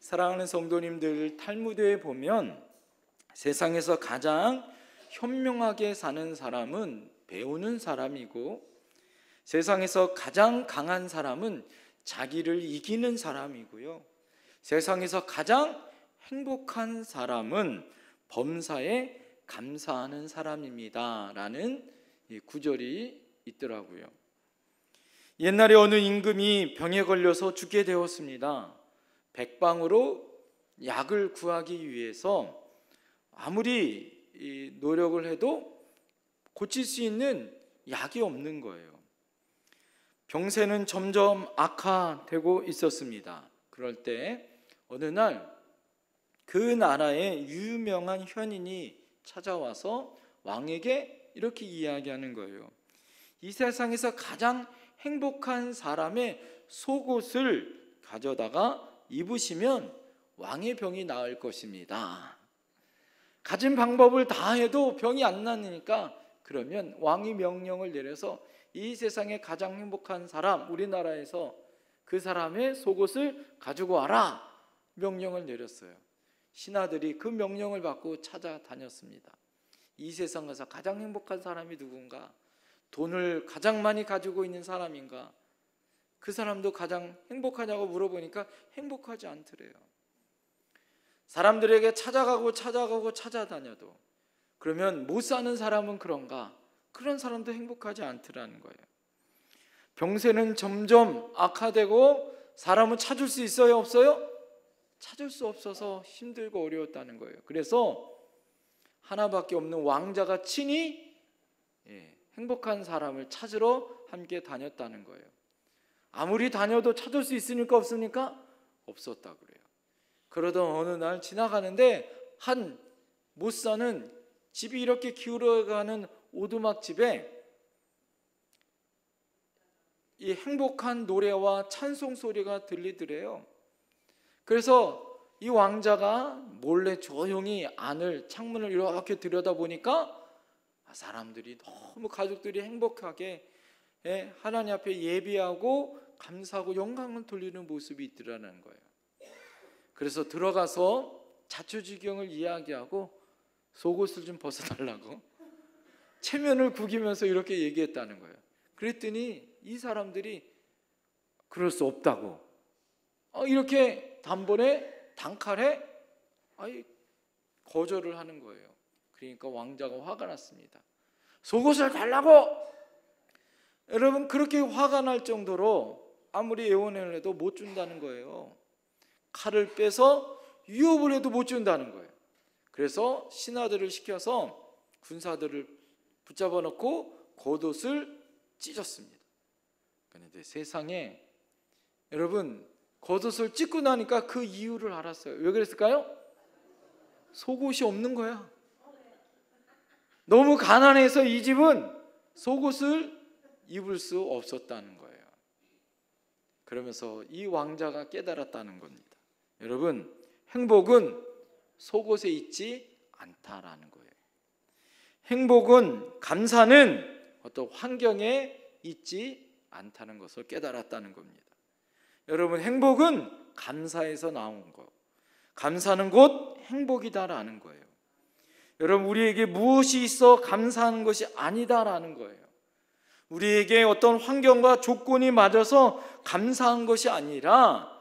사랑하는 성도님들, 탈무드에 보면 세상에서 가장 현명하게 사는 사람은 배우는 사람이고, 세상에서 가장 강한 사람은 자기를 이기는 사람이고요, 세상에서 가장 행복한 사람은 범사에 감사하는 사람입니다 라는 구절이 있더라고요. 옛날에 어느 임금이 병에 걸려서 죽게 되었습니다. 백방으로 약을 구하기 위해서 아무리 노력을 해도 고칠 수 있는 약이 없는 거예요. 병세는 점점 악화되고 있었습니다. 그럴 때 어느 날 그 나라의 유명한 현인이 찾아와서 왕에게 이렇게 이야기하는 거예요. 이 세상에서 가장 행복한 사람의 속옷을 가져다가 입으시면 왕의 병이 나을 것입니다. 가진 방법을 다 해도 병이 안 나니까 그러면 왕이 명령을 내려서 이 세상에 가장 행복한 사람, 우리나라에서 그 사람의 속옷을 가지고 와라 명령을 내렸어요. 신하들이 그 명령을 받고 찾아다녔습니다. 이 세상에서 가장 행복한 사람이 누군가? 돈을 가장 많이 가지고 있는 사람인가? 그 사람도 가장 행복하냐고 물어보니까 행복하지 않더래요. 사람들에게 찾아가고 찾아다녀도 그러면 못 사는 사람은 그런가? 그런 사람도 행복하지 않더라는 거예요. 병세는 점점 악화되고 사람은 찾을 수 있어요, 없어요? 찾을 수 없어서 힘들고 어려웠다는 거예요. 그래서 하나밖에 없는 왕자가 친히 행복한 사람을 찾으러 함께 다녔다는 거예요. 아무리 다녀도 찾을 수 있으니까 없으니까 없었다고 그래요. 그러던 어느 날 지나가는데 한 못 사는 집이 이렇게 기울어가는 오두막집에 이 행복한 노래와 찬송 소리가 들리더래요. 그래서 이 왕자가 몰래 조용히 안을, 창문을 이렇게 들여다보니까 사람들이 너무, 가족들이 행복하게 하나님 앞에 예배하고 감사하고 영광을 돌리는 모습이 있더라는 거예요. 그래서 들어가서 자초지경을 이야기하고 속옷을 좀 벗어달라고 체면을 구기면서 이렇게 얘기했다는 거예요. 그랬더니 이 사람들이 그럴 수 없다고 이렇게 단칼에 거절을 하는 거예요. 그러니까 왕자가 화가 났습니다. 속옷을 달라고! 여러분, 그렇게 화가 날 정도로 아무리 애원을 해도 못 준다는 거예요. 칼을 빼서 유업을 해도 못 준다는 거예요. 그래서 신하들을 시켜서 군사들을 붙잡아 놓고 겉옷을 찢었습니다. 그런데 세상에, 여러분, 겉옷을 찢고 나니까 그 이유를 알았어요. 왜 그랬을까요? 속옷이 없는 거야. 너무 가난해서 이 집은 속옷을 입을 수 없었다는 거예요. 그러면서 이 왕자가 깨달았다는 겁니다. 여러분, 행복은 속옷에 있지 않다라는 거예요. 행복은, 감사는 어떤 환경에 있지 않다는 것을 깨달았다는 겁니다. 여러분, 행복은 감사에서 나온 것, 감사는 곧 행복이다라는 거예요. 여러분, 우리에게 무엇이 있어 감사하는 것이 아니다라는 거예요. 우리에게 어떤 환경과 조건이 맞아서 감사한 것이 아니라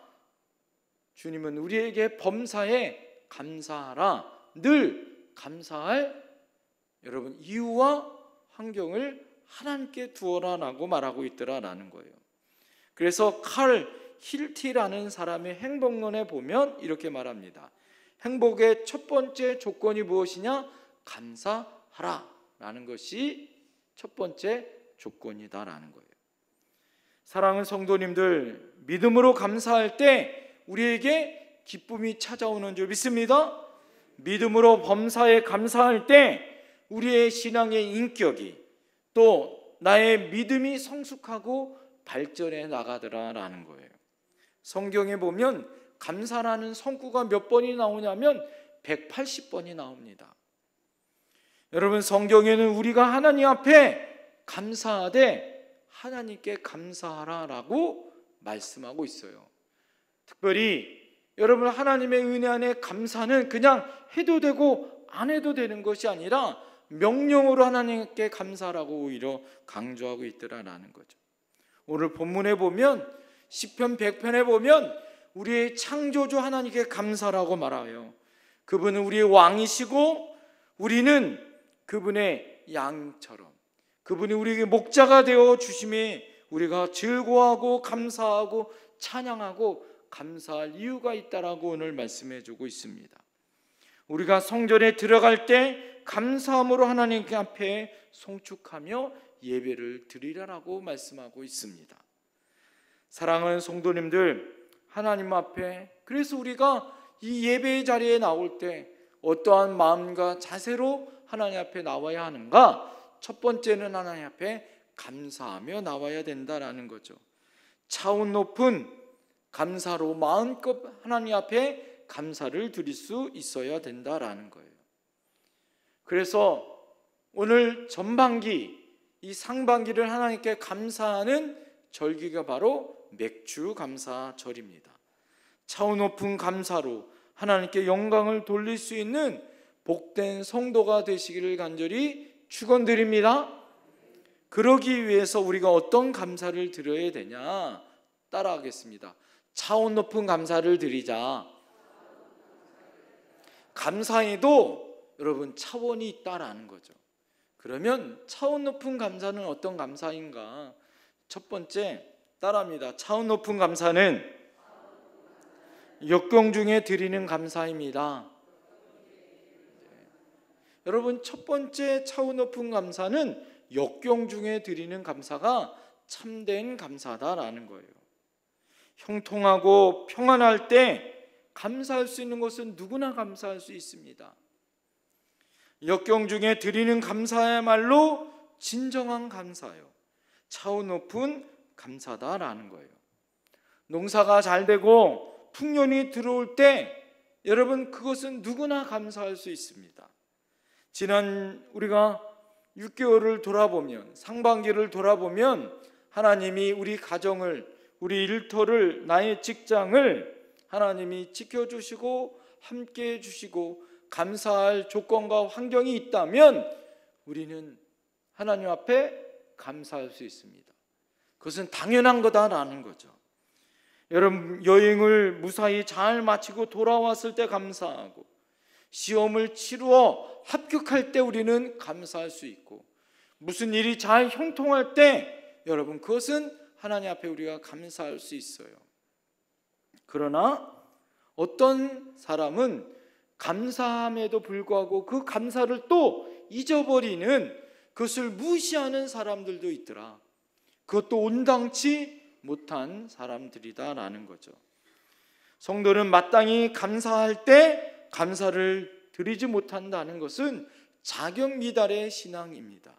주님은 우리에게 범사에 감사하라, 늘 감사할 여러분 이유와 환경을 하나님께 두어라라고 말하고 있더라라는 거예요. 그래서 칼 힐티라는 사람의 행복론에 보면 이렇게 말합니다. 행복의 첫 번째 조건이 무엇이냐? 감사하라 라는 것이 첫 번째 조건이다라는 거예요. 사랑하는 성도님들, 믿음으로 감사할 때 우리에게 기쁨이 찾아오는 줄 믿습니다. 믿음으로 범사에 감사할 때 우리의 신앙의 인격이, 또 나의 믿음이 성숙하고 발전해 나가더라라는 거예요. 성경에 보면 감사라는 성구가 몇 번이 나오냐면 180번이 나옵니다. 여러분, 성경에는 우리가 하나님 앞에 감사하되 하나님께 감사하라라고 말씀하고 있어요. 특별히 여러분, 하나님의 은혜 안에 감사는 그냥 해도 되고 안 해도 되는 것이 아니라 명령으로 하나님께 감사라고 오히려 강조하고 있더라라는 거죠. 오늘 본문에 보면 시편 100편에 보면 우리의 창조주 하나님께 감사라고 말하여 그분은 우리의 왕이시고 우리는 그분의 양처럼 그분이 우리에게 목자가 되어 주심에 우리가 즐거워하고 감사하고 찬양하고 감사할 이유가 있다라고 오늘 말씀해 주고 있습니다. 우리가 성전에 들어갈 때 감사함으로 하나님 앞에 송축하며 예배를 드리라라고 말씀하고 있습니다. 사랑하는 성도님들, 하나님 앞에 그래서 우리가 이 예배의 자리에 나올 때 어떠한 마음과 자세로 하나님 앞에 나와야 하는가? 첫 번째는 하나님 앞에 감사하며 나와야 된다라는 거죠. 차원 높은 감사로 마음껏 하나님 앞에 감사를 드릴 수 있어야 된다라는 거예요. 그래서 오늘 전반기, 이 상반기를 하나님께 감사하는 절기가 바로 맥주 감사절입니다. 차원 높은 감사로 하나님께 영광을 돌릴 수 있는 복된 성도가 되시기를 간절히 축원드립니다. 그러기 위해서 우리가 어떤 감사를 드려야 되냐? 따라하겠습니다. 차원 높은 감사를 드리자. 감사에도 여러분 차원이 있다라는 거죠. 그러면 차원 높은 감사는 어떤 감사인가? 첫 번째, 따라합니다. 차원 높은 감사는 역경 중에 드리는 감사입니다. 여러분, 첫 번째 차원 높은 감사는 역경 중에 드리는 감사가 참된 감사다라는 거예요. 형통하고 평안할 때 감사할 수 있는 것은 누구나 감사할 수 있습니다. 역경 중에 드리는 감사야말로 진정한 감사요, 차원 높은 감사다라는 거예요. 농사가 잘 되고 풍년이 들어올 때 여러분, 그것은 누구나 감사할 수 있습니다. 지난 우리가 6개월을 돌아보면, 상반기를 돌아보면 하나님이 우리 가정을, 우리 일터를, 나의 직장을 하나님이 지켜주시고 함께해 주시고 감사할 조건과 환경이 있다면 우리는 하나님 앞에 감사할 수 있습니다. 그것은 당연한 거다라는 거죠. 여러분, 여행을 무사히 잘 마치고 돌아왔을 때 감사하고 시험을 치루어 합격할 때 우리는 감사할 수 있고 무슨 일이 잘 형통할 때 여러분, 그것은 하나님 앞에 우리가 감사할 수 있어요. 그러나 어떤 사람은 감사함에도 불구하고 그 감사를 또 잊어버리는, 그것을 무시하는 사람들도 있더라. 그것도 온당치 못한 사람들이다라는 거죠. 성도는 마땅히 감사할 때 감사를 드리지 못한다는 것은 자격 미달의 신앙입니다.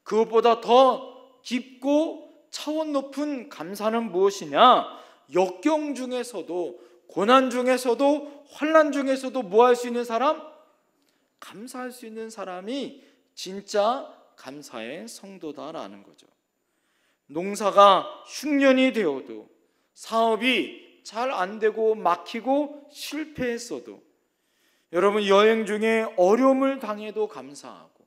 그것보다 더 깊고 차원 높은 감사는 무엇이냐? 역경 중에서도, 고난 중에서도, 환난 중에서도 뭐 할 수 있는 사람? 감사할 수 있는 사람이 진짜 감사의 성도다라는 거죠. 농사가 흉년이 되어도, 사업이 잘 안 되고 막히고 실패했어도, 여러분 여행 중에 어려움을 당해도 감사하고,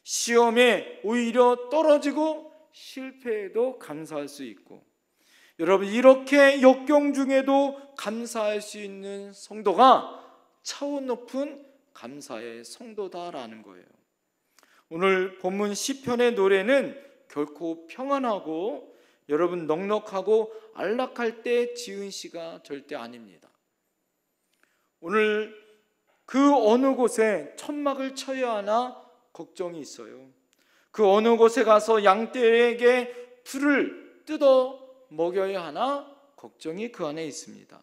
시험에 오히려 떨어지고 실패해도 감사할 수 있고, 여러분 이렇게 역경 중에도 감사할 수 있는 성도가 차원 높은 감사의 성도다라는 거예요. 오늘 본문 시편의 노래는 결코 평안하고 여러분 넉넉하고 안락할 때 지은 시가 절대 아닙니다. 오늘 그 어느 곳에 천막을 쳐야 하나 걱정이 있어요. 그 어느 곳에 가서 양떼에게 풀을 뜯어 먹여야 하나 걱정이 그 안에 있습니다.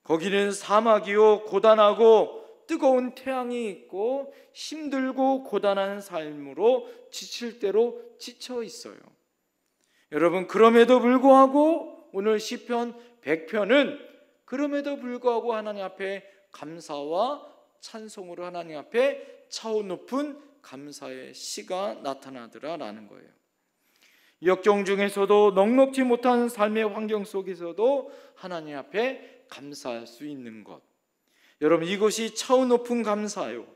거기는 사막이요 고단하고 뜨거운 태양이 있고 힘들고 고단한 삶으로 지칠 대로 지쳐 있어요. 여러분, 그럼에도 불구하고 오늘 시편 100편은 그럼에도 불구하고 하나님 앞에 감사와 찬송으로 하나님 앞에 차원 높은 감사의 시가 나타나더라라는 거예요. 역경 중에서도 넉넉지 못한 삶의 환경 속에서도 하나님 앞에 감사할 수 있는 것, 여러분, 이것이 차원 높은 감사요,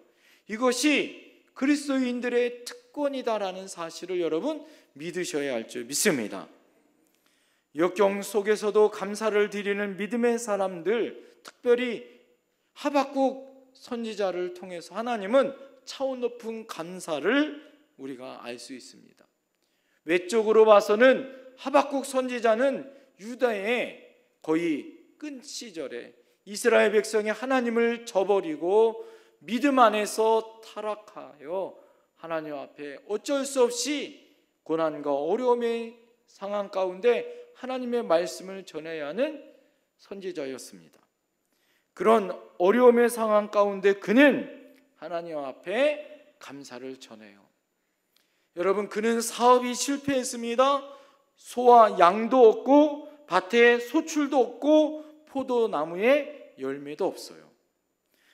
이것이 그리스도인들의 특권이다라는 사실을 여러분 믿으셔야 할 줄 믿습니다. 역경 속에서도 감사를 드리는 믿음의 사람들, 특별히 하박국 선지자를 통해서 하나님은 차원 높은 감사를 우리가 알 수 있습니다. 외적으로 봐서는 하박국 선지자는 유다의 거의 끝 시절에 이스라엘 백성이 하나님을 저버리고 믿음 안에서 타락하여 하나님 앞에 어쩔 수 없이 고난과 어려움의 상황 가운데 하나님의 말씀을 전해야 하는 선지자였습니다. 그런 어려움의 상황 가운데 그는 하나님 앞에 감사를 전해요. 여러분, 그는 사업이 실패했습니다. 소와 양도 없고 밭에 소출도 없고 포도나무에 열매도 없어요.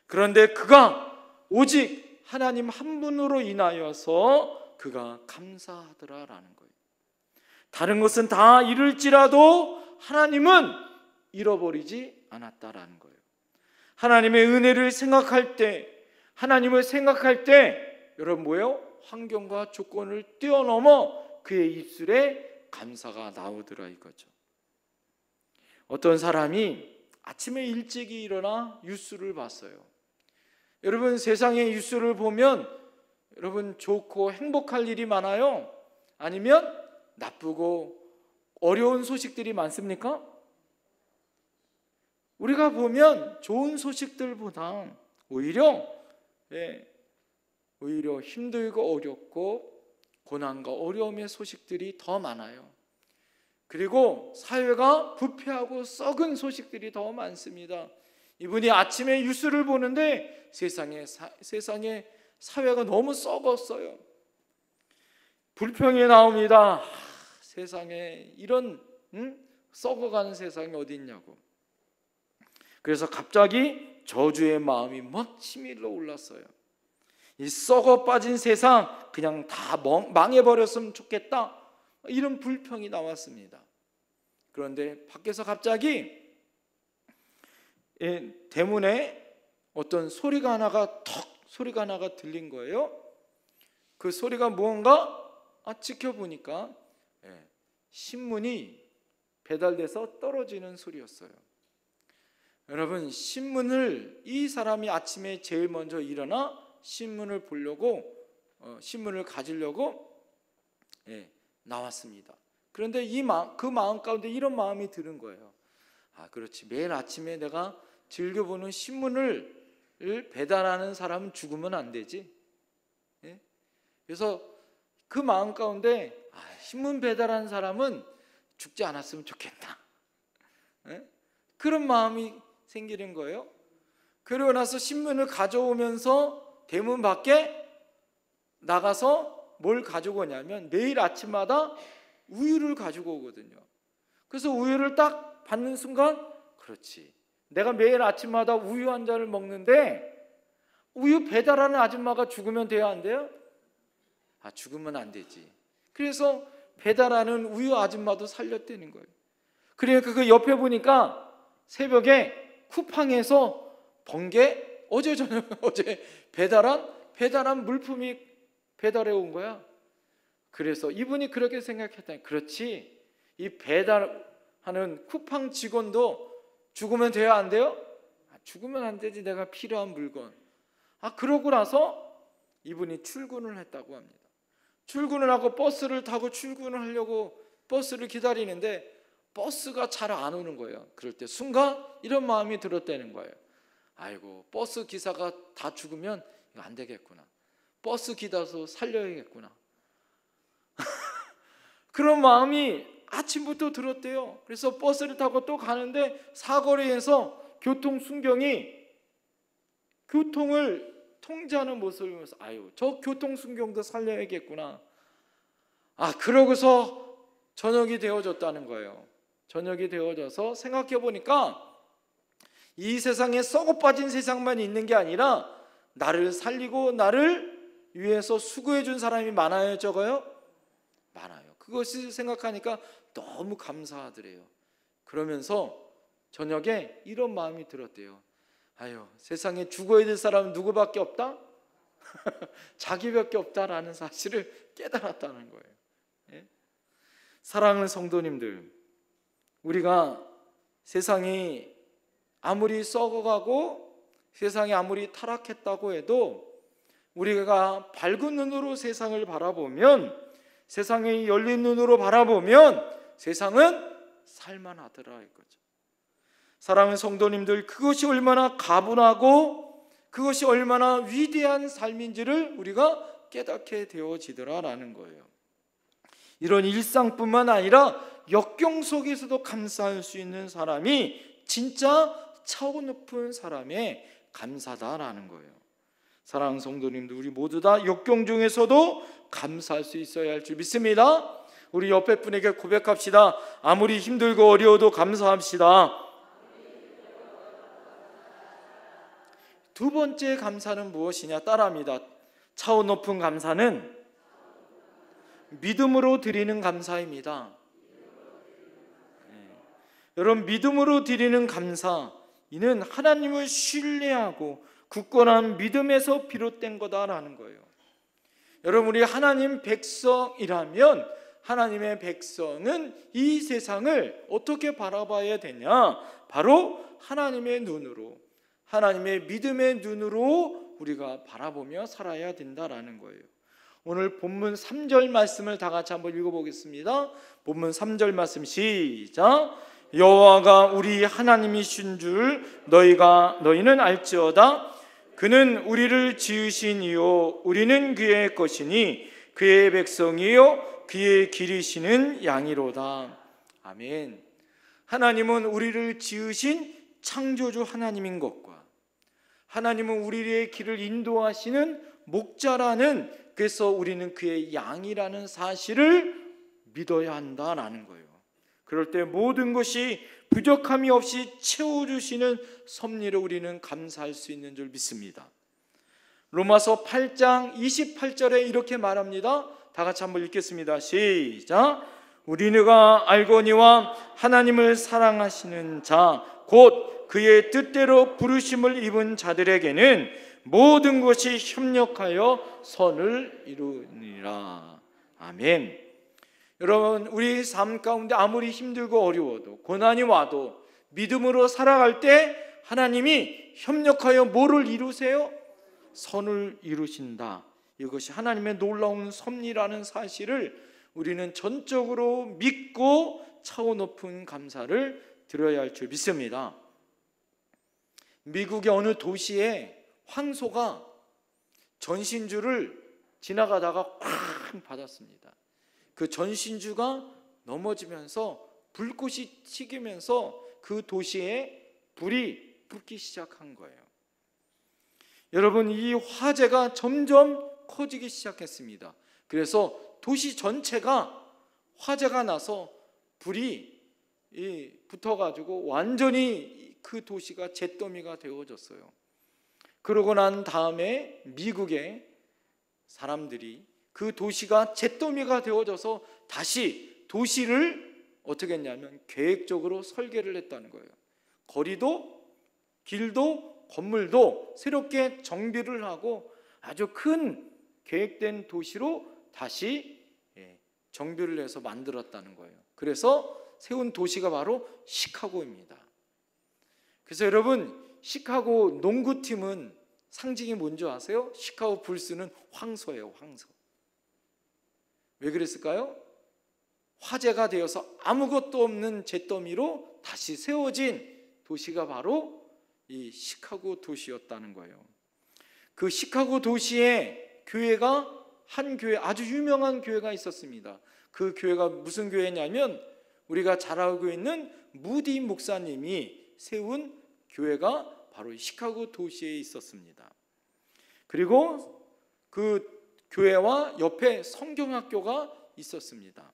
그런데 그가 오직 하나님 한 분으로 인하여서 그가 감사하더라라는 거예요. 다른 것은 다 잃을지라도 하나님은 잃어버리지 않았다라는 거예요. 하나님의 은혜를 생각할 때, 하나님을 생각할 때 여러분 뭐예요? 환경과 조건을 뛰어넘어 그의 입술에 감사가 나오더라 이거죠. 어떤 사람이 아침에 일찍이 일어나 뉴스를 봤어요. 여러분, 세상의 뉴스를 보면 여러분 좋고 행복할 일이 많아요? 아니면 나쁘고 어려운 소식들이 많습니까? 우리가 보면 좋은 소식들보다 오히려 힘들고 어렵고 고난과 어려움의 소식들이 더 많아요. 그리고 사회가 부패하고 썩은 소식들이 더 많습니다. 이분이 아침에 뉴스를 보는데 세상에 사회가 너무 썩었어요. 불평이 나옵니다. 세상에 이런 썩어가는 세상이 어디 있냐고. 그래서 갑자기 저주의 마음이 막 치밀어 올랐어요. 이 썩어 빠진 세상 그냥 다 망해버렸으면 좋겠다, 이런 불평이 나왔습니다. 그런데 밖에서 갑자기 대문에 어떤 소리가 하나가 들린 거예요. 그 소리가 무언가 지켜보니까 신문이 배달돼서 떨어지는 소리였어요. 여러분, 이 사람이 아침에 제일 먼저 일어나 신문을 가지려고 나왔습니다. 그런데 그 마음 가운데 이런 마음이 드는 거예요. 그렇지, 매일 아침에 내가 즐겨보는 신문을 배달하는 사람은 죽으면 안 되지. 그래서 그 마음 가운데 신문 배달하는 사람은 죽지 않았으면 좋겠다, 그런 마음이 생기는 거예요. 그러고 나서 신문을 가져오면서 대문 밖에 나가서 뭘 가지고 오냐면 매일 아침마다 우유를 가지고 오거든요. 그래서 우유를 딱 받는 순간, 그렇지, 내가 매일 아침마다 우유 한 잔을 먹는데 우유 배달하는 아줌마가 죽으면 돼야 안 돼요? 죽으면 안 되지. 그래서 배달하는 우유 아줌마도 살렸다는 거예요. 그러니까 그 옆에 보니까 새벽에 쿠팡에서 번개 어제 배달한 물품이 배달해 온 거야. 그래서 이분이 그렇게 생각했다. 그렇지, 이 배달하는 쿠팡 직원도 죽으면 돼야 안 돼요? 죽으면 안 되지, 내가 필요한 물건. 그러고 나서 이분이 출근을 했다고 합니다. 출근을 하고 버스를 타고 출근을 하려고 버스를 기다리는데 버스가 잘 안 오는 거예요. 그럴 때 순간 이런 마음이 들었다는 거예요. 아이고, 버스 기사가 다 죽으면 이거 안 되겠구나, 버스 기다서 살려야겠구나. 그런 마음이 아침부터 들었대요. 그래서 버스를 타고 또 가는데 사거리에서 교통순경이 교통을 통제하는 모습을 보면서 저 교통순경도 살려야겠구나. 그러고서 저녁이 되어졌다는 거예요. 저녁이 되어져서 생각해 보니까 이 세상에 썩어 빠진 세상만 있는 게 아니라 나를 살리고 나를 위해서 수고해 준 사람이 많아요, 적어요? 많아요. 그것을 생각하니까 너무 감사하더래요. 그러면서 저녁에 이런 마음이 들었대요. 아유, 세상에 죽어야 될 사람은 누구밖에 없다? 자기밖에 없다라는 사실을 깨달았다는 거예요. 예? 사랑하는 성도님들, 우리가 세상이 아무리 썩어가고 세상이 아무리 타락했다고 해도 우리가 밝은 눈으로 세상을 바라보면, 세상이 열린 눈으로 바라보면 세상은 살만하더라 이거죠. 사랑하는 성도님들, 그것이 얼마나 가분하고 그것이 얼마나 위대한 삶인지를 우리가 깨닫게 되어지더라라는 거예요. 이런 일상뿐만 아니라 역경 속에서도 감사할 수 있는 사람이 진짜 차원 높은 사람의 감사다라는 거예요. 사랑하는 성도님들, 우리 모두 다 역경 중에서도 감사할 수 있어야 할 줄 믿습니다. 우리 옆에 분에게 고백합시다. 아무리 힘들고 어려워도 감사합시다. 두 번째 감사는 무엇이냐? 따라합니다. 차원 높은 감사는 믿음으로 드리는 감사입니다. 여러분, 믿음으로 드리는 감사, 이는 하나님을 신뢰하고 굳건한 믿음에서 비롯된 거다라는 거예요. 여러분, 우리 하나님 백성이라면 하나님의 백성은 이 세상을 어떻게 바라봐야 되냐? 바로 하나님의 눈으로, 하나님의 믿음의 눈으로 우리가 바라보며 살아야 된다라는 거예요. 오늘 본문 3절 말씀을 다 같이 한번 읽어보겠습니다. 본문 3절 말씀 시작. 여호와가 우리 하나님이신 줄 너희는 알지어다. 그는 우리를 지으신 이요 우리는 그의 것이니 그의 백성이요 그의 기르시는 양이로다. 아멘. 하나님은 우리를 지으신 창조주 하나님인 것과, 하나님은 우리의 길을 인도하시는 목자라는, 그래서 우리는 그의 양이라는 사실을 믿어야 한다라는 거예요. 그럴 때 모든 것이 부족함이 없이 채워주시는 섭리를 우리는 감사할 수 있는 줄 믿습니다. 로마서 8장 28절에 이렇게 말합니다. 다 같이 한번 읽겠습니다. 시작. 우리가 알거니와 하나님을 사랑하시는 자 곧 그의 뜻대로 부르심을 입은 자들에게는 모든 것이 협력하여 선을 이루니라. 아멘. 여러분, 우리 삶 가운데 아무리 힘들고 어려워도, 고난이 와도 믿음으로 살아갈 때 하나님이 협력하여 뭐를 이루세요? 선을 이루신다. 이것이 하나님의 놀라운 섭리라는 사실을 우리는 전적으로 믿고 차원 높은 감사를 드려야 할 줄 믿습니다. 미국의 어느 도시에 황소가 전신주를 지나가다가 쾅 받았습니다. 그 전신주가 넘어지면서 불꽃이 튀기면서 그 도시에 불이 붙기 시작한 거예요. 여러분, 이 화재가 점점 커지기 시작했습니다. 그래서 도시 전체가 화재가 나서 불이 붙어가지고 완전히 그 도시가 잿더미가 되어졌어요. 그러고 난 다음에 미국의 사람들이 그 도시가 잿더미가 되어져서 다시 도시를 어떻게 했냐면 계획적으로 설계를 했다는 거예요. 거리도 길도 건물도 새롭게 정비를 하고 아주 큰 계획된 도시로 다시 정비를 해서 만들었다는 거예요. 그래서 세운 도시가 바로 시카고입니다. 그래서 여러분, 시카고 농구팀은 상징이 뭔지 아세요? 시카고 불스는 황소예요. 황소. 왜 그랬을까요? 화재가 되어서 아무것도 없는 잿더미로 다시 세워진 도시가 바로 이 시카고 도시였다는 거예요. 그 시카고 도시에 교회가 한 교회, 아주 유명한 교회가 있었습니다. 그 교회가 무슨 교회냐면 우리가 잘 알고 있는 무디 목사님이 세운 교회가 바로 시카고 도시에 있었습니다. 그리고 그 교회와 옆에 성경학교가 있었습니다.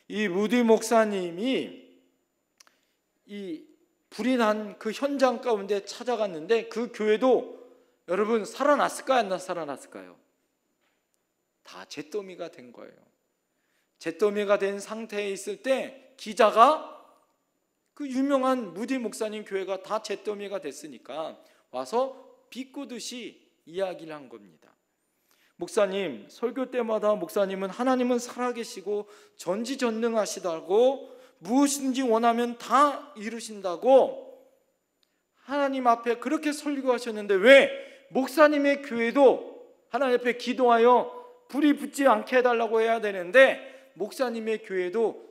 이 무디 목사님이 이 불이 난 그 현장 가운데 찾아갔는데 그 교회도 여러분 살아났을까요? 안 살아났을까요? 다 잿더미가 된 거예요. 잿더미가 된 상태에 있을 때 기자가 그 유명한 무디 목사님 교회가 다 잿더미가 됐으니까 와서 비꼬듯이 이야기를 한 겁니다. 목사님, 설교 때마다 목사님은 하나님은 살아계시고 전지전능하시다고 무엇인지 원하면 다 이루신다고 하나님 앞에 그렇게 설교하셨는데 왜 목사님의 교회도 하나님 앞에 기도하여 불이 붙지 않게 해달라고 해야 되는데 목사님의 교회도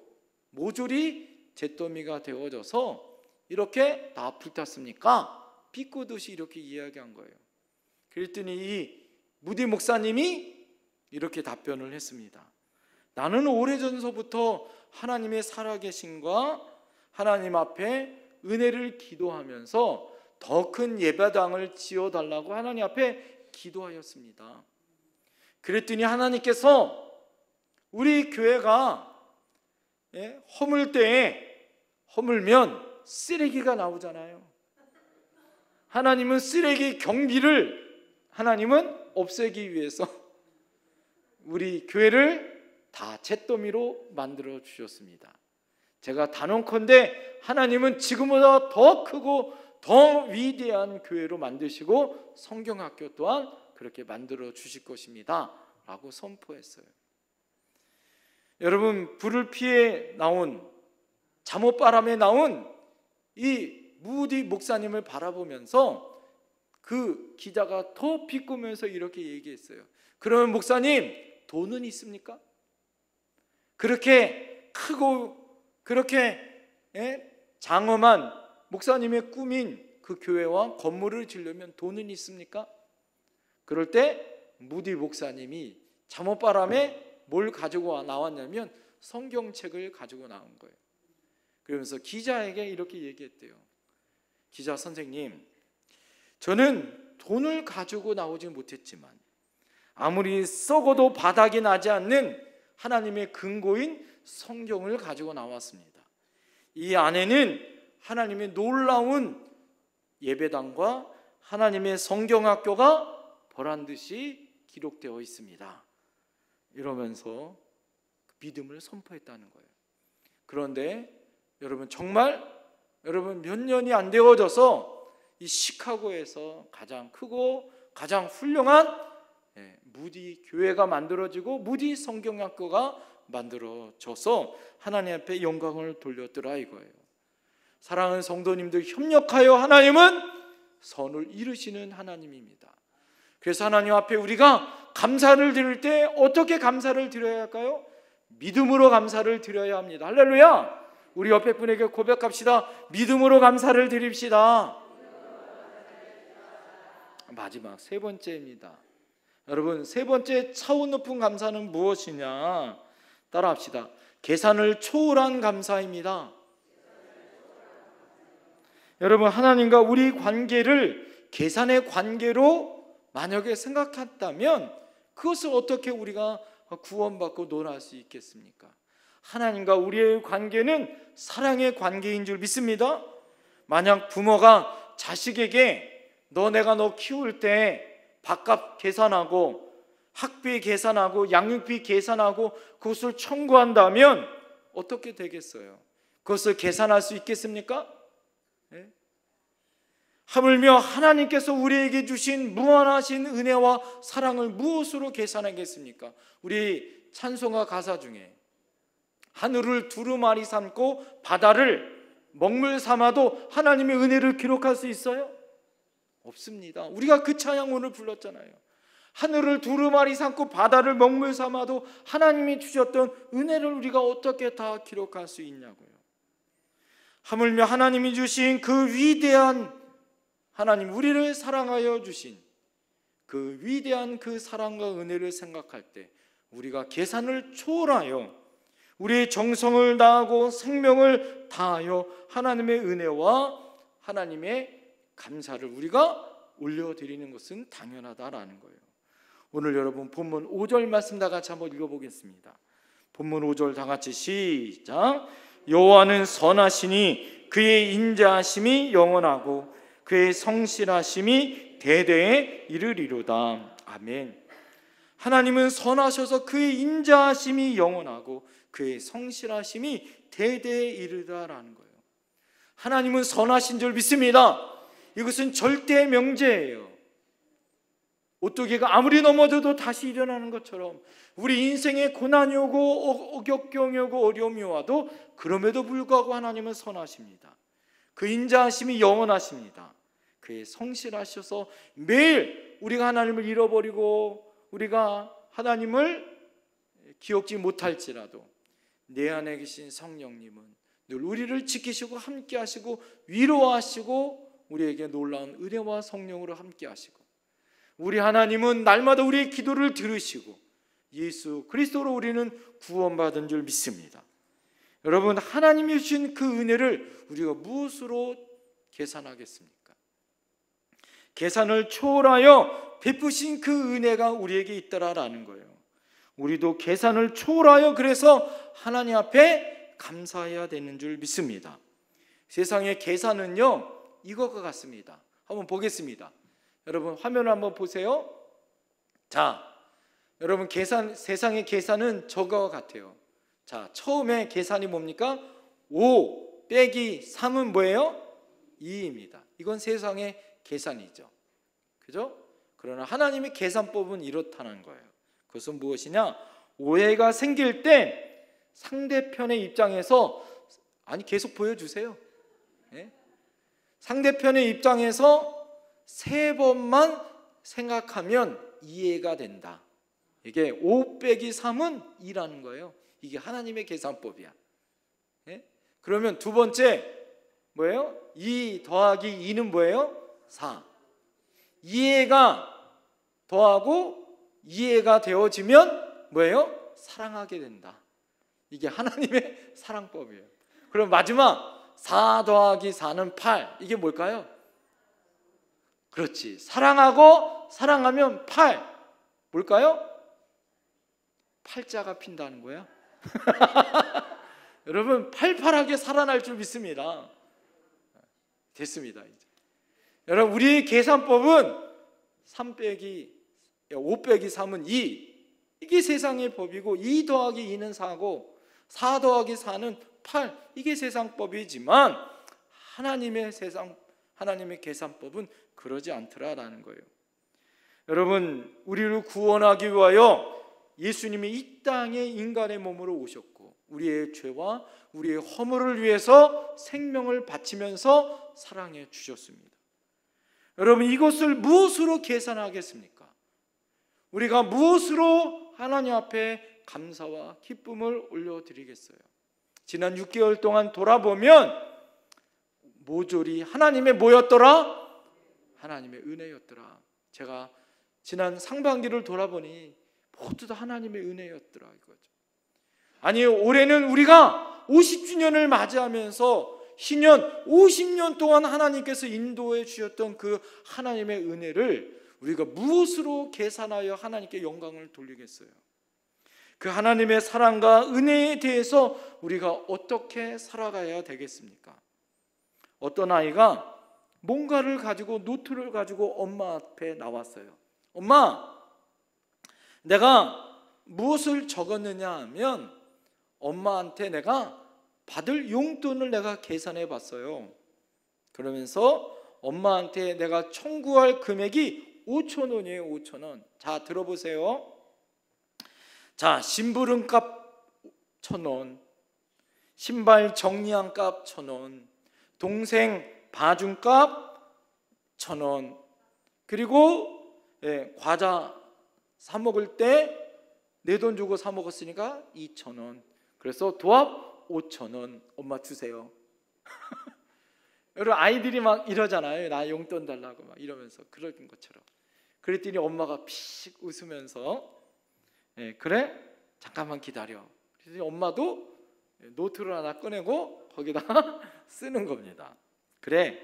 모조리 잿더미가 되어져서 이렇게 다 불탔습니까? 비꼬듯이 이렇게 이야기한 거예요. 그랬더니 이 무디 목사님이 이렇게 답변을 했습니다. 나는 오래전서부터 하나님의 살아계심과 하나님 앞에 은혜를 기도하면서 더 큰 예배당을 지어달라고 하나님 앞에 기도하였습니다. 그랬더니 하나님께서 우리 교회가 허물 때에 허물면 쓰레기가 나오잖아요. 하나님은 쓰레기 경비를 하나님은 없애기 위해서 우리 교회를 다 잿더미로 만들어 주셨습니다. 제가 단언컨대 하나님은 지금보다 더 크고 더 위대한 교회로 만드시고 성경학교 또한 그렇게 만들어 주실 것입니다 라고 선포했어요. 여러분, 불을 피해 나온 잠옷바람에 나온 이 무디 목사님을 바라보면서 그 기자가 더 비꼬면서 이렇게 얘기했어요. 그러면 목사님, 돈은 있습니까? 그렇게 크고 그렇게 장엄한 목사님의 꿈인 그 교회와 건물을 지으려면 돈은 있습니까? 그럴 때 무디 목사님이 잠옷바람에 뭘 가지고 나왔냐면 성경책을 가지고 나온 거예요. 그러면서 기자에게 이렇게 얘기했대요. 기자 선생님, 저는 돈을 가지고 나오지 못했지만 아무리 썩어도 바닥이 나지 않는 하나님의 근거인 성경을 가지고 나왔습니다. 이 안에는 하나님의 놀라운 예배당과 하나님의 성경학교가 보란듯이 기록되어 있습니다. 이러면서 믿음을 선포했다는 거예요. 그런데 여러분, 정말 여러분 몇 년이 안 되어져서 이 시카고에서 가장 크고 가장 훌륭한 무디 교회가 만들어지고 무디 성경학교가 만들어져서 하나님 앞에 영광을 돌렸더라 이거예요. 사랑하는 성도님들, 협력하여 하나님은 선을 이루시는 하나님입니다. 그래서 하나님 앞에 우리가 감사를 드릴 때 어떻게 감사를 드려야 할까요? 믿음으로 감사를 드려야 합니다. 할렐루야! 우리 옆에 분에게 고백합시다. 믿음으로 감사를 드립시다. 마지막 세 번째입니다. 여러분, 세 번째 차원 높은 감사는 무엇이냐? 따라합시다. 계산을 초월한 감사입니다. 여러분, 하나님과 우리 관계를 계산의 관계로 만약에 생각한다면 그것을 어떻게 우리가 구원받고 논할 수 있겠습니까? 하나님과 우리의 관계는 사랑의 관계인 줄 믿습니다. 만약 부모가 자식에게 내가 너 키울 때 밥값 계산하고 학비 계산하고 양육비 계산하고 그것을 청구한다면 어떻게 되겠어요? 그것을 계산할 수 있겠습니까? 네? 하물며 하나님께서 우리에게 주신 무한하신 은혜와 사랑을 무엇으로 계산하겠습니까? 우리 찬송가 가사 중에 하늘을 두루마리 삼고 바다를 먹물 삼아도 하나님의 은혜를 기록할 수 있어요? 없습니다. 우리가 그 찬양 오늘 불렀잖아요. 하늘을 두루마리 삼고 바다를 먹물 삼아도 하나님이 주셨던 은혜를 우리가 어떻게 다 기록할 수 있냐고요. 하물며 하나님이 주신 그 위대한 하나님, 우리를 사랑하여 주신 그 위대한 그 사랑과 은혜를 생각할 때 우리가 계산을 초월하여 우리의 정성을 다하고 생명을 다하여 하나님의 은혜와 하나님의 감사를 우리가 올려드리는 것은 당연하다라는 거예요. 오늘 여러분 본문 5절 말씀 다 같이 한번 읽어보겠습니다. 본문 5절 다 같이 시작. 여호와는 선하시니 그의 인자하심이 영원하고 그의 성실하심이 대대에 이르리로다. 아멘. 하나님은 선하셔서 그의 인자하심이 영원하고 그의 성실하심이 대대에 이르다라는 거예요. 하나님은 선하신 줄 믿습니다. 이것은 절대 명제예요. 오뚜기가 아무리 넘어져도 다시 일어나는 것처럼 우리 인생에 고난이 오고 억역경이 오고 어려움이 와도 그럼에도 불구하고 하나님은 선하십니다. 그 인자하심이 영원하십니다. 그의 성실하셔서 매일 우리가 하나님을 잃어버리고 우리가 하나님을 기억지 못할지라도 내 안에 계신 성령님은 늘 우리를 지키시고 함께 하시고 위로하시고 우리에게 놀라운 은혜와 성령으로 함께 하시고 우리 하나님은 날마다 우리의 기도를 들으시고 예수 그리스도로 우리는 구원받은 줄 믿습니다. 여러분, 하나님이 주신 그 은혜를 우리가 무엇으로 계산하겠습니까? 계산을 초월하여 베푸신 그 은혜가 우리에게 있더라라는 거예요. 우리도 계산을 초월하여 그래서 하나님 앞에 감사해야 되는 줄 믿습니다. 세상의 계산은요 이것과 같습니다. 한번 보겠습니다. 여러분 화면을 한번 보세요. 자, 여러분 세상의 계산은 저거와 같아요. 자, 처음에 계산이 뭡니까? 5 빼기 3은 뭐예요? 2입니다. 이건 세상의 계산이죠. 그죠? 그러나 하나님의 계산법은 이렇다는 거예요. 그것은 무엇이냐? 오해가 생길 때 상대편의 입장에서 계속 보여주세요. 네? 상대편의 입장에서 3번만 생각하면 이해가 된다. 이게 5 빼기 3은 2라는 거예요. 이게 하나님의 계산법이야. 네? 그러면 두 번째 뭐예요? 2 더하기 2는 뭐예요? 4. 이해가 더하고 이해가 되어지면 뭐예요? 사랑하게 된다. 이게 하나님의 사랑법이에요. 그럼 마지막 4 더하기 4는 8. 이게 뭘까요? 그렇지. 사랑하면 8. 뭘까요? 팔자가 핀다는 거야. 여러분 팔팔하게 살아날 줄 믿습니다. 됐습니다. 이제. 여러분 우리의 계산법은 5 빼기 3은 2. 이게 세상의 법이고 2 더하기 2는 4고 4 더하기 4는 8. 이게 세상법이지만 하나님의 계산법은 그러지 않더라라는 거예요. 여러분 우리를 구원하기 위하여 예수님이 이 땅에 인간의 몸으로 오셨고 우리의 죄와 우리의 허물을 위해서 생명을 바치면서 사랑해 주셨습니다. 여러분 이것을 무엇으로 계산하겠습니까? 우리가 무엇으로 하나님 앞에 감사와 기쁨을 올려드리겠어요? 지난 6개월 동안 돌아보면 모조리 하나님의 뭐였더라? 하나님의 은혜였더라. 제가 지난 상반기를 돌아보니 모두 다 하나님의 은혜였더라 이거죠. 아니 올해는 우리가 50주년을 맞이하면서 신년 50년 동안 하나님께서 인도해 주셨던 그 하나님의 은혜를 우리가 무엇으로 계산하여 하나님께 영광을 돌리겠어요? 그 하나님의 사랑과 은혜에 대해서 우리가 어떻게 살아가야 되겠습니까? 어떤 아이가 뭔가를 가지고 노트를 가지고 엄마 앞에 나왔어요. 엄마, 내가 무엇을 적었느냐 하면 엄마한테 내가 받을 용돈을 내가 계산해 봤어요. 그러면서 엄마한테 내가 청구할 금액이 5,000원이에요. 5,000원. 자, 들어보세요. 자, 심부름값 1,000원, 신발 정리한 값 1,000원, 동생 봐준값 1,000원, 그리고 과자 사 먹을 때 내 돈 주고 사 먹었으니까 2,000원. 그래서 도합 5,000원. 엄마 주세요. 여러분 아이들이 막 이러잖아요. 나 용돈 달라고 막 이러면서 그런 것처럼. 그랬더니 엄마가 피식 웃으면서 그래? 잠깐만 기다려. 그래서 엄마도 노트를 하나 꺼내고 거기다 쓰는 겁니다. 그래,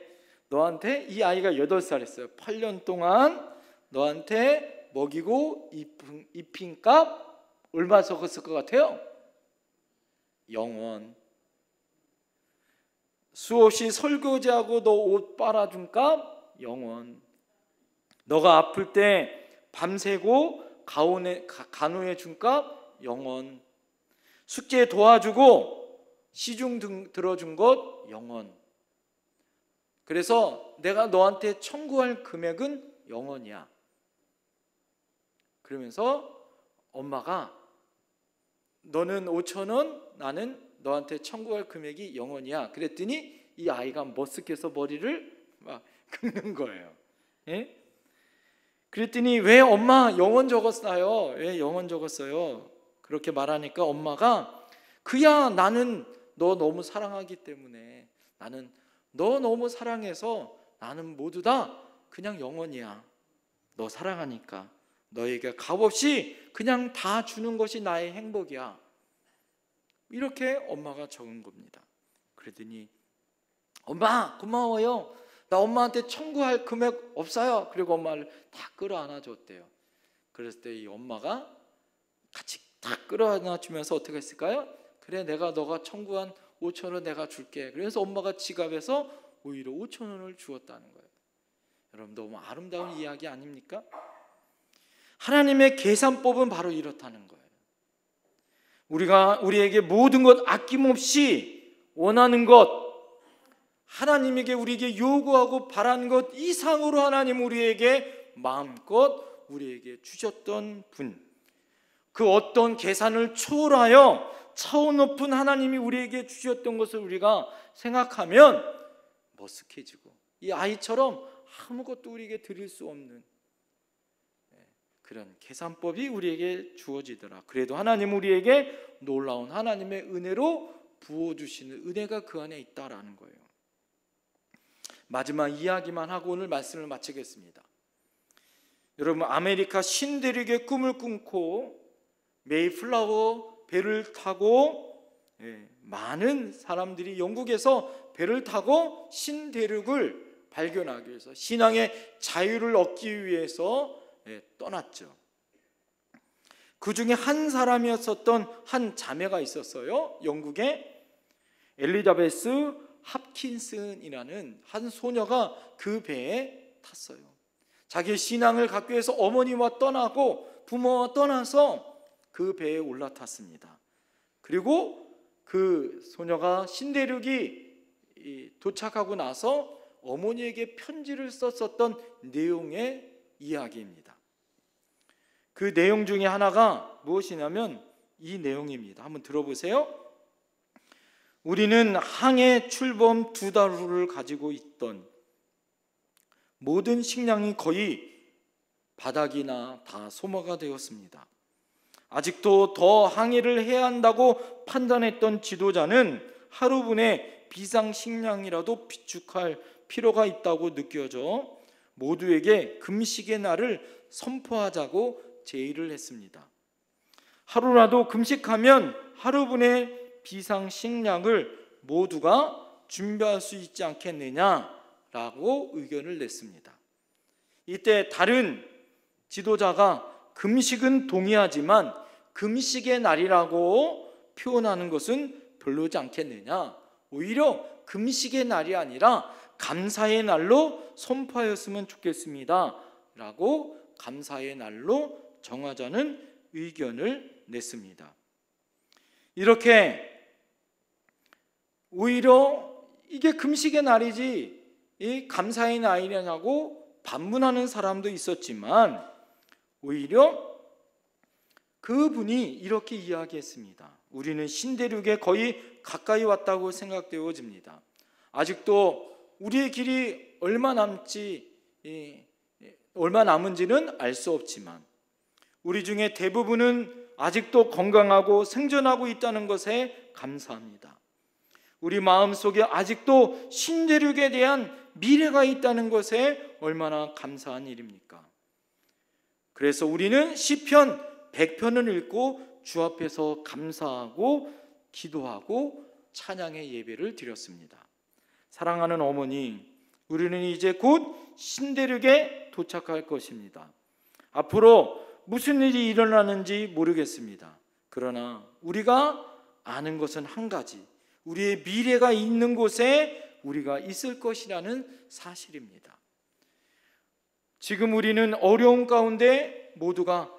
너한테 이 아이가 8살이었어요. 8년 동안 너한테 먹이고 입힌 값 얼마 적었을 것 같아요? 0원. 수없이 설거지하고 너 옷 빨아준 값 0원. 너가 아플 때 밤새고 간호해 준 값 0원, 숙제 도와주고 시중 들어준 것 0원. 그래서 내가 너한테 청구할 금액은 0원이야. 그러면서 엄마가 너는 5,000원, 나는 너한테 청구할 금액이 0원이야. 그랬더니 이 아이가 머쓱해서 머리를 막 긁는 거예요. 예? 그랬더니 왜 엄마 0원 적었어요? 왜 0원 적었어요? 그렇게 말하니까 엄마가 그야 나는 너 너무 사랑하기 때문에, 나는 너 너무 사랑해서 나는 모두 다 그냥 0원이야. 너 사랑하니까 너에게 값없이 그냥 다 주는 것이 나의 행복이야. 이렇게 엄마가 적은 겁니다. 그러더니 엄마 고마워요. 나 엄마한테 청구할 금액 없어요. 그리고 엄마를 다 끌어안아 줬대요. 그랬을 때 이 엄마가 같이 다 끌어안아 주면서 어떻게 했을까요? 그래, 내가 너가 청구한 5,000원 내가 줄게. 그래서 엄마가 지갑에서 오히려 5,000원을 주었다는 거예요. 여러분, 너무 아름다운 이야기 아닙니까? 하나님의 계산법은 바로 이렇다는 거예요. 우리에게 모든 것 아낌없이 원하는 것, 하나님에게 우리에게 요구하고 바라는 것 이상으로 하나님 우리에게 마음껏 우리에게 주셨던 분, 그 어떤 계산을 초월하여 차원 높은 하나님이 우리에게 주셨던 것을 우리가 생각하면 머쓱해지고, 이 아이처럼 아무것도 우리에게 드릴 수 없는 그런 계산법이 우리에게 주어지더라. 그래도 하나님 우리에게 놀라운 하나님의 은혜로 부어주시는 은혜가 그 안에 있다라는 거예요. 마지막 이야기만 하고 오늘 말씀을 마치겠습니다. 여러분, 아메리카 신대륙의 꿈을 꿈고 메이플라워 배를 타고 많은 사람들이 영국에서 배를 타고 신대륙을 발견하기 위해서, 신앙의 자유를 얻기 위해서 떠났죠. 그 중에 한 사람이었었던 한 자매가 있었어요. 영국에 엘리자베스 합킨슨이라는 한 소녀가 그 배에 탔어요. 자기의 신앙을 갖기 위해서 어머니와 떠나고 부모와 떠나서 그 배에 올라탔습니다. 그리고 그 소녀가 신대륙이 도착하고 나서 어머니에게 편지를 썼었던 내용의 이야기입니다. 그 내용 중에 하나가 무엇이냐면 이 내용입니다. 한번 들어보세요. 우리는 항해 출범 2달 후를 가지고 있던 모든 식량이 거의 바닥이나 다 소모가 되었습니다. 아직도 더 항해를 해야 한다고 판단했던 지도자는 하루분의 비상식량이라도 비축할 필요가 있다고 느껴져 모두에게 금식의 날을 선포하자고 제의를 했습니다. 하루라도 금식하면 하루분의 비상식량을 모두가 준비할 수 있지 않겠느냐라고 의견을 냈습니다. 이때 다른 지도자가 금식은 동의하지만 금식의 날이라고 표현하는 것은 별로지 않겠느냐, 오히려 금식의 날이 아니라 감사의 날로 선포하였으면 좋겠습니다 라고 감사의 날로 정하자는 의견을 냈습니다. 이렇게 오히려 이게 금식의 날이지 이 감사의 날이냐고 반문하는 사람도 있었지만, 오히려 그분이 이렇게 이야기했습니다. 우리는 신대륙에 거의 가까이 왔다고 생각되어집니다. 아직도 우리의 길이 얼마 남은지는 알 수 없지만 우리 중에 대부분은 아직도 건강하고 생존하고 있다는 것에 감사합니다. 우리 마음속에 아직도 신대륙에 대한 미래가 있다는 것에 얼마나 감사한 일입니까? 그래서 우리는 시편 100편을 읽고 주 앞에서 감사하고 기도하고 찬양의 예배를 드렸습니다. 사랑하는 어머니, 우리는 이제 곧 신대륙에 도착할 것입니다. 앞으로 무슨 일이 일어나는지 모르겠습니다. 그러나 우리가 아는 것은 한 가지, 우리의 미래가 있는 곳에 우리가 있을 것이라는 사실입니다. 지금 우리는 어려움 가운데 모두가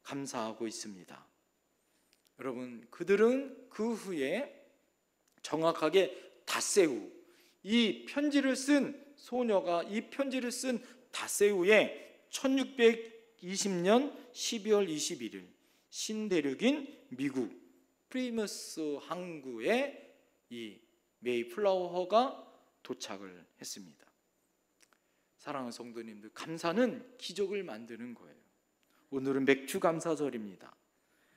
감사하고 있습니다. 여러분, 그들은 그 후에 정확하게 닷새후, 이 편지를 쓴 소녀가 이 편지를 쓴 닷새후에 1620년 12월 21일 신대륙인 미국 프리머스 항구에 이 메이플라워호가 도착을 했습니다. 사랑하는 성도님들, 감사는 기적을 만드는 거예요. 오늘은 맥주 감사절입니다.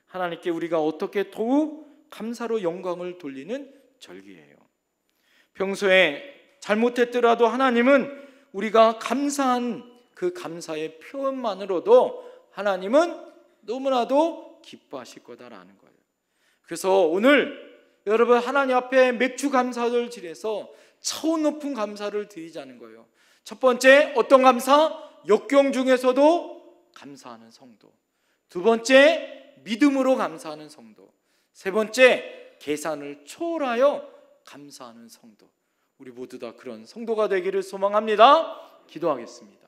하나님께 우리가 어떻게 더욱 감사로 영광을 돌리는 절기예요. 평소에 잘못했더라도 하나님은 우리가 감사한 그 감사의 표현만으로도 하나님은 너무나도 기뻐하실 거다라는 거예요. 그래서 오늘 여러분, 하나님 앞에 맥주 감사절 지내서 차원 높은 감사를 드리자는 거예요. 첫 번째, 어떤 감사? 역경 중에서도 감사하는 성도. 두 번째, 믿음으로 감사하는 성도. 세 번째, 계산을 초월하여 감사하는 성도. 우리 모두 다 그런 성도가 되기를 소망합니다. 기도하겠습니다.